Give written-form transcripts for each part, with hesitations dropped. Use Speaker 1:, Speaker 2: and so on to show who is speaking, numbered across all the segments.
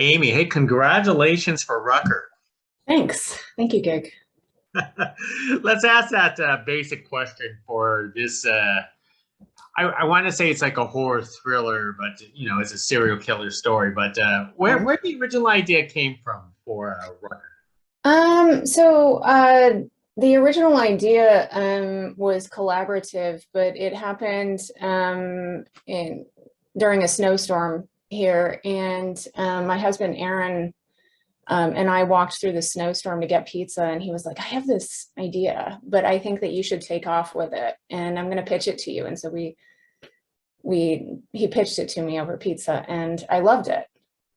Speaker 1: Amy, hey, congratulations for Rucker.
Speaker 2: Thanks. Thank you, Gig.
Speaker 1: Let's ask that basic question for this. I want to say it's like a horror thriller, but it's a serial killer story. But
Speaker 2: Yeah.
Speaker 1: where the original idea came from for Rucker?
Speaker 2: The original idea was collaborative, but it happened in during a snowstorm here, and my husband Aaron and I walked through the snowstorm to get pizza, and he was like, "I have this idea, but I think that you should take off with it, and I'm going to pitch it to you." And so he pitched it to me over pizza, and I loved it.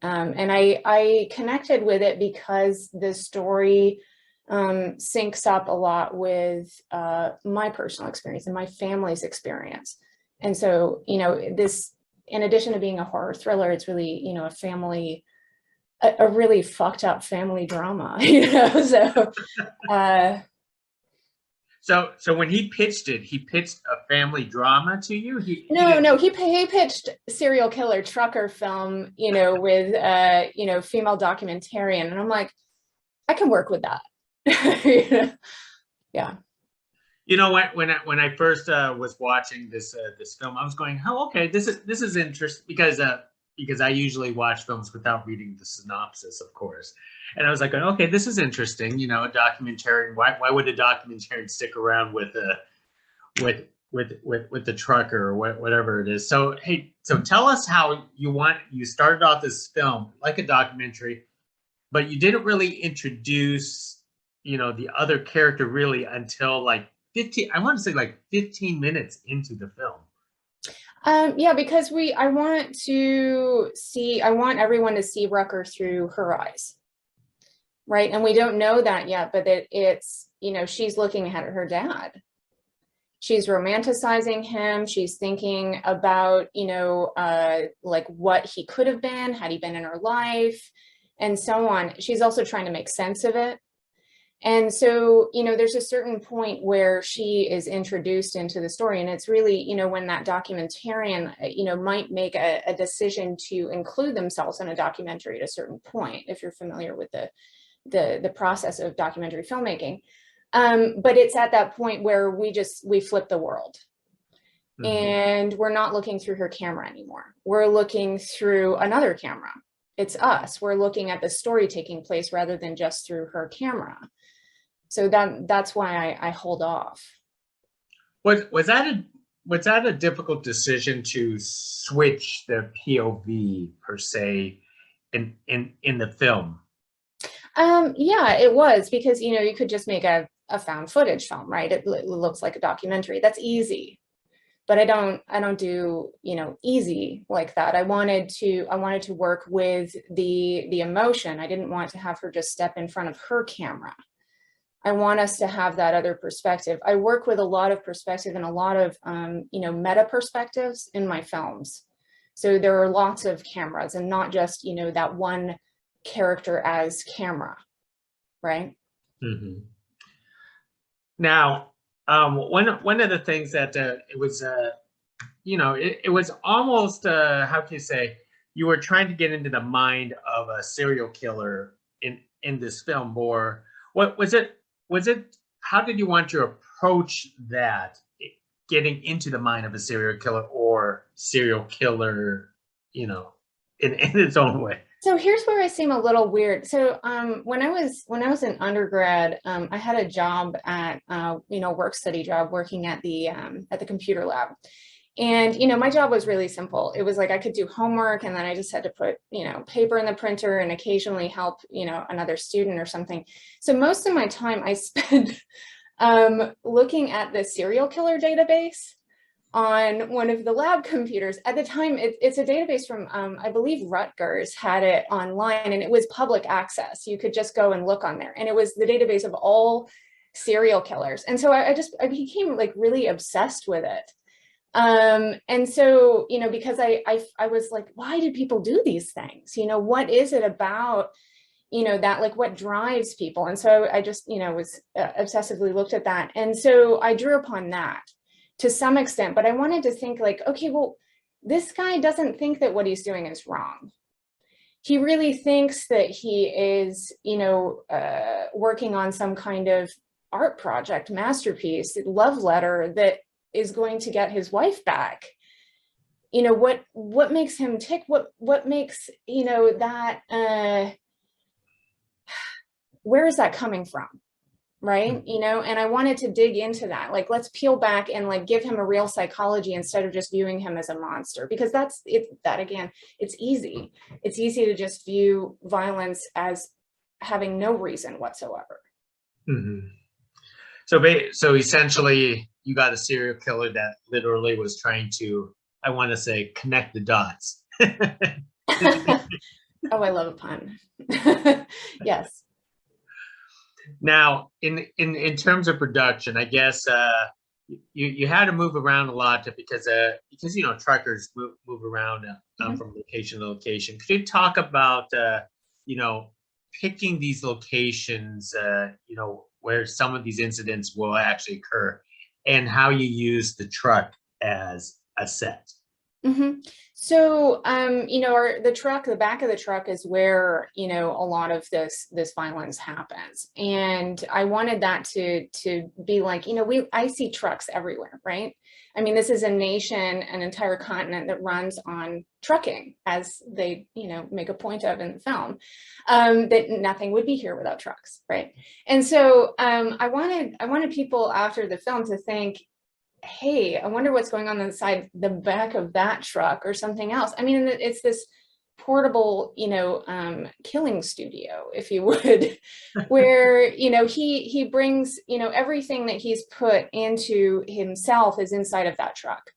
Speaker 2: And I connected with it because the story syncs up a lot with my personal experience and my family's experience. And so, this, in addition to being a horror thriller, it's really, a really fucked up family drama, so uh,
Speaker 1: So when he pitched it, he pitched a family drama to you. He
Speaker 2: no,
Speaker 1: didn't.
Speaker 2: no, he pitched serial killer trucker film, with female documentarian, and I'm like, I can work with that. Yeah.
Speaker 1: You know what? When I first was watching this film, I was going, "Oh, okay, this is interesting," because I usually watch films without reading the synopsis, of course. And I was like, "Okay, this is interesting." A documentarian. Why would a documentarian stick around with the trucker or whatever it is? So hey, so tell us how you started off this film like a documentary, but you didn't really introduce the other character really until like 15, I want to say like 15 minutes into the film.
Speaker 2: Yeah, because I want everyone to see Rucker through her eyes, right? And we don't know that yet, but it's, she's looking at her dad. She's romanticizing him. She's thinking about, like what he could have been, had he been in her life, and so on. She's also trying to make sense of it. And so, there's a certain point where she is introduced into the story, and it's really, when that documentarian, might make a decision to include themselves in a documentary at a certain point, if you're familiar with the process of documentary filmmaking. But it's at that point where we flip the world. Mm-hmm. And we're not looking through her camera anymore. We're looking through another camera. It's us. We're looking at the story taking place rather than just through her camera. So that's why I hold off.
Speaker 1: Was that a difficult decision to switch the POV per se in the film?
Speaker 2: Yeah, it was, because you could just make a found footage film, right? It looks like a documentary. That's easy. But I don't do, easy like that. I wanted to work with the emotion. I didn't want to have her just step in front of her camera. I want us to have that other perspective. I work with a lot of perspective and a lot of, meta perspectives in my films. So there are lots of cameras and not just, that one character as camera, right?
Speaker 1: Mm-hmm. Now, one of the things that it was, it was almost, how can you say, you were trying to get into the mind of a serial killer in this film more. What was it? How did you want to approach that, getting into the mind of a serial killer or serial killer, in its own way?
Speaker 2: So here's where I seem a little weird. So when I was in undergrad, I had a job at work study job working at the computer lab. And, my job was really simple. It was like I could do homework, and then I just had to put, paper in the printer and occasionally help, another student or something. So most of my time I spent looking at the serial killer database on one of the lab computers. At the time, it's a database from, I believe Rutgers had it online, and it was public access. You could just go and look on there. And it was the database of all serial killers. And so I became like really obsessed with it. And so, because I was like, why do people do these things? What is it about, that, like, what drives people? And so I just, was obsessively looked at that. And so I drew upon that to some extent, but I wanted to think like, okay, well, this guy doesn't think that what he's doing is wrong. he really thinks that he is, working on some kind of art project, masterpiece, love letter that is going to get his wife back. What makes him tick? What makes, that, where is that coming from? Right. And I wanted to dig into that. Like, let's peel back and like give him a real psychology instead of just viewing him as a monster, because that's it. That again, it's easy. It's easy to just view violence as having no reason whatsoever.
Speaker 1: Mm-hmm. So essentially, you got a serial killer that literally was trying to, I want to say, connect the dots.
Speaker 2: Oh, I love a pun. Yes.
Speaker 1: Now, in terms of production, I guess you had to move around a lot because truckers move around from location to location. Could you talk about picking these locations, where some of these incidents will actually occur, and how you use the truck as a set?
Speaker 2: Mm-hmm. So, the back of the truck is where, a lot of this violence happens. And I wanted that to be like, I see trucks everywhere, right? I mean, this is a nation, an entire continent that runs on trucking, as they, make a point of in the film, that nothing would be here without trucks, right? And so I wanted people after the film to think, hey, I wonder what's going on inside the back of that truck or something else. I mean, it's this portable, killing studio, if you would, where, he brings, everything that he's put into himself is inside of that truck.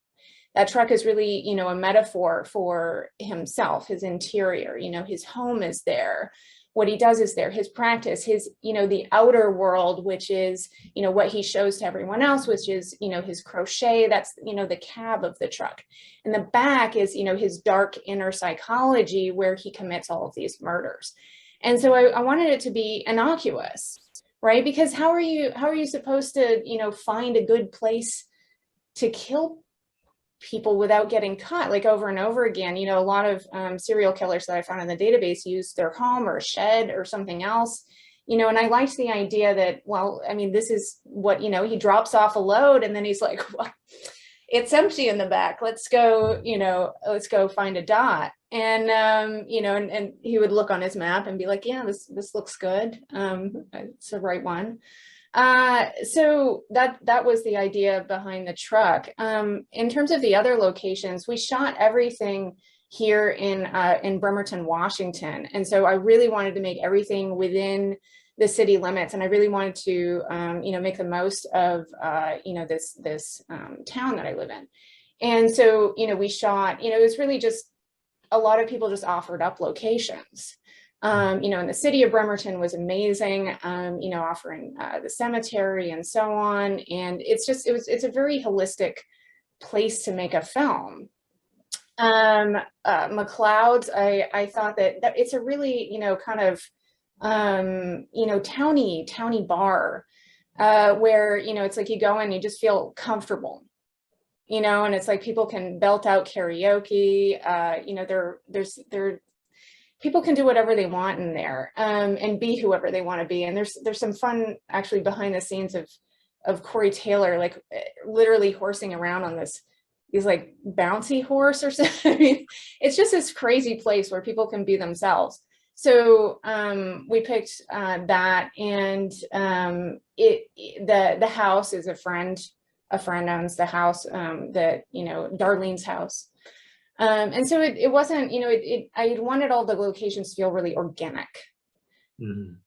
Speaker 2: That truck is really, a metaphor for himself, his interior, his home is there. What he does is there, his practice, his, the outer world, which is, what he shows to everyone else, which is, his crochet, that's, the cab of the truck. And the back is, his dark inner psychology, where he commits all of these murders. And so I wanted it to be innocuous, right? Because how are you supposed to, find a good place to kill people without getting caught, like over and over again? A lot of serial killers that I found in the database use their home or a shed or something else, and I liked the idea that, well, I mean, this is what, he drops off a load and then he's like, well, it's empty in the back. Let's go find a dot. And, and he would look on his map and be like, yeah, this looks good. It's the right one. So that was the idea behind the truck. In terms of the other locations, we shot everything here in Bremerton, Washington. And so I really wanted to make everything within the city limits. And I really wanted to, make the most of, this town that I live in. And so, we shot, it was really just a lot of people just offered up locations. And the city of Bremerton was amazing, offering the cemetery and so on. And it's a very holistic place to make a film. McLeod's, I thought that it's a really, kind of, towny bar, where, it's like you go in, you just feel comfortable, and it's like people can belt out karaoke, people can do whatever they want in there, and be whoever they want to be. And there's some fun actually behind the scenes of Corey Taylor, like literally horsing around on these like bouncy horse or something. I mean, it's just this crazy place where people can be themselves. So we picked that, and the house is a friend owns the house, that, Darlene's house. And so it wasn't, I wanted all the locations to feel really organic,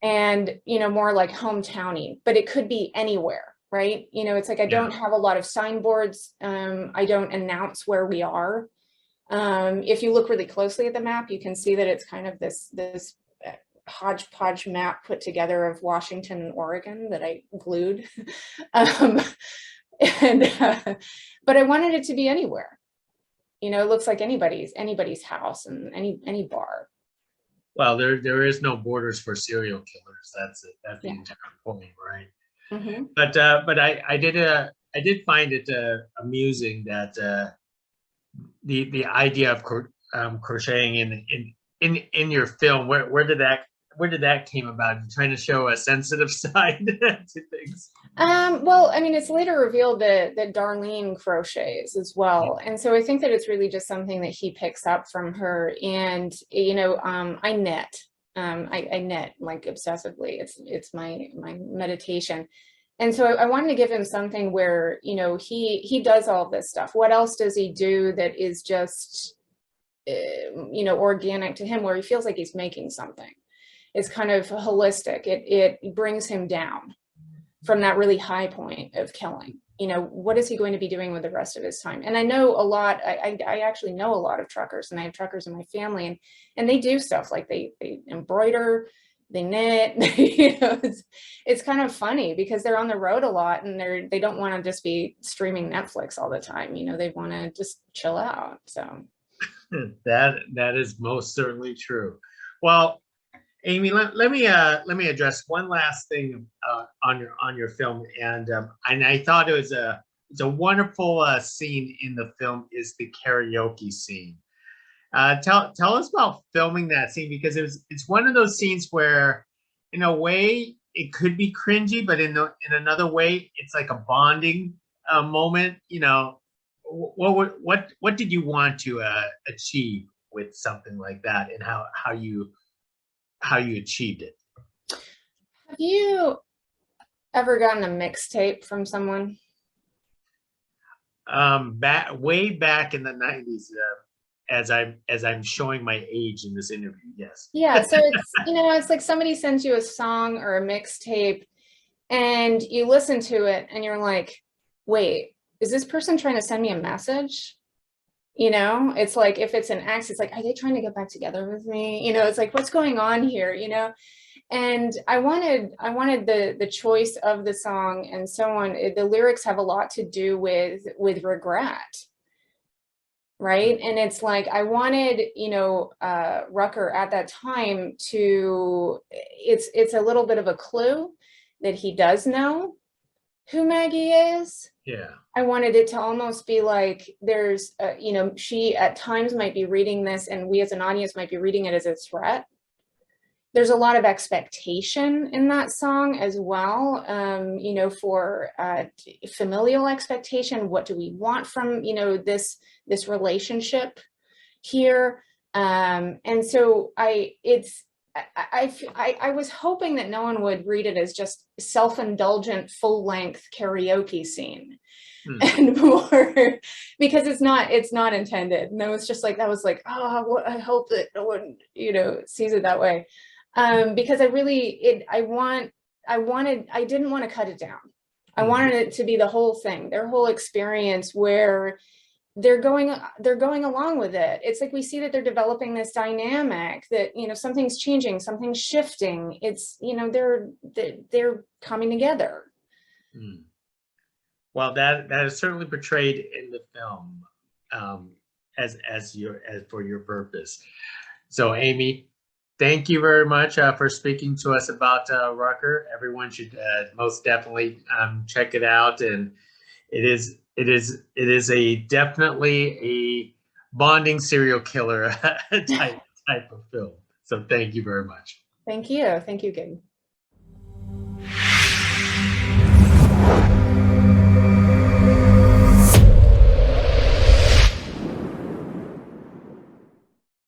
Speaker 2: and, more like hometowny, but it could be anywhere, right? It's like, I don't have a lot of signboards. I don't announce where we are. If you look really closely at the map, you can see that it's kind of this hodgepodge map put together of Washington and Oregon that I glued. But I wanted it to be anywhere. It looks like anybody's house and any bar.
Speaker 1: Well, there is no borders for serial killers. That's it. That's the entire point, right? Mm-hmm. But I did find it amusing that the idea of crocheting in your film, where did that came about? You're trying to show a sensitive side to things.
Speaker 2: Well, I mean, it's later revealed that Darlene crochets as well. And so I think that it's really just something that he picks up from her. And, I knit. I knit like obsessively. It's my meditation. And so I wanted to give him something where, he does all this stuff. What else does he do that is just, organic to him, where he feels like he's making something? It's kind of holistic. It brings him down from that really high point of killing. What is he going to be doing with the rest of his time? And I know a lot, I actually know a lot of truckers, and I have truckers in my family, and they do stuff like they embroider, they knit. It's kind of funny because they're on the road a lot, and they don't want to just be streaming Netflix all the time. They want to just chill out. So
Speaker 1: That is most certainly true. Well, Amy, let me address one last thing on your film, and I thought it's a wonderful scene in the film is the karaoke scene. Tell us about filming that scene, because it's one of those scenes where, in a way, it could be cringy, but in another way, it's like a bonding moment. What did you want to achieve with something like that, and how you achieved it?
Speaker 2: have you ever gotten a mixtape from someone?
Speaker 1: Way back in the 90s, as I'm showing my age in this interview, yes.
Speaker 2: Yeah, so it's like somebody sends you a song or a mixtape, and you listen to it and you're like, wait, is this person trying to send me a message? It's like, if it's an ex, it's like, are they trying to get back together with me? It's like, what's going on here? And I wanted the choice of the song and so on. The lyrics have a lot to do with regret, right? And it's like, I wanted, Rucker at that time it's a little bit of a clue that he does know who Maggie is.
Speaker 1: Yeah.
Speaker 2: I wanted it to almost be like there's, she at times might be reading this, and we as an audience might be reading it as a threat. There's a lot of expectation in that song as well, for familial expectation. What do we want from, this relationship here? And so I was hoping that no one would read it as just self-indulgent, full-length karaoke scene. And more, because it's not intended. And I was just like, oh, I hope that no one, sees it that way. Because I didn't want to cut it down. I wanted it to be the whole thing, their whole experience, where they're going along with it. It's like we see that they're developing this dynamic that, something's changing, something's shifting. It's, they're coming together.
Speaker 1: Well, that is certainly portrayed in the film, as for your purpose. So, Amy, thank you very much for speaking to us about Rucker. Everyone should most definitely check it out, and it is definitely a bonding serial killer type of film. So, thank you very much.
Speaker 2: Thank you, Gabe.